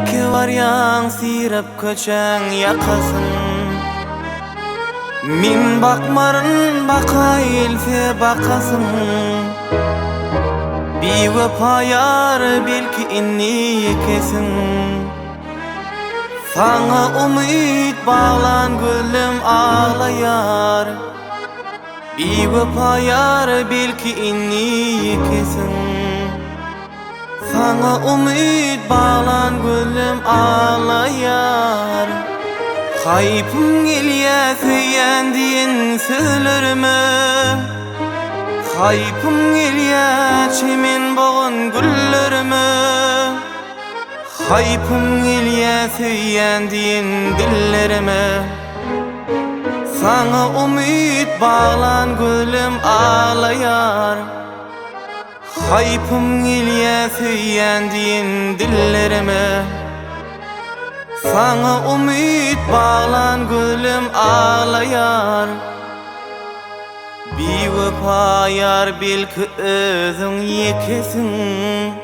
belki var yan sirep köçen yakasın. Min bakmarın bakayılse bakasın. Bir vefayar belki inni kesin. Sana umut bağlan gülüm ağlayar. Bir vefayar belki inni kesin. Sana umut bağlan gülüm ağlayar. Haypım gelye söylendiğin sözlerime. Haypım gelye çemin boğun güllerime. Haypım gelye söylendiğin dillerime. Sana umut bağlan gülüm ağlayar. Haypım gelye söylendiğin dillerime. Sana umut bağlan gülüm ağlayar. Bir vefayar belki özün yekesin.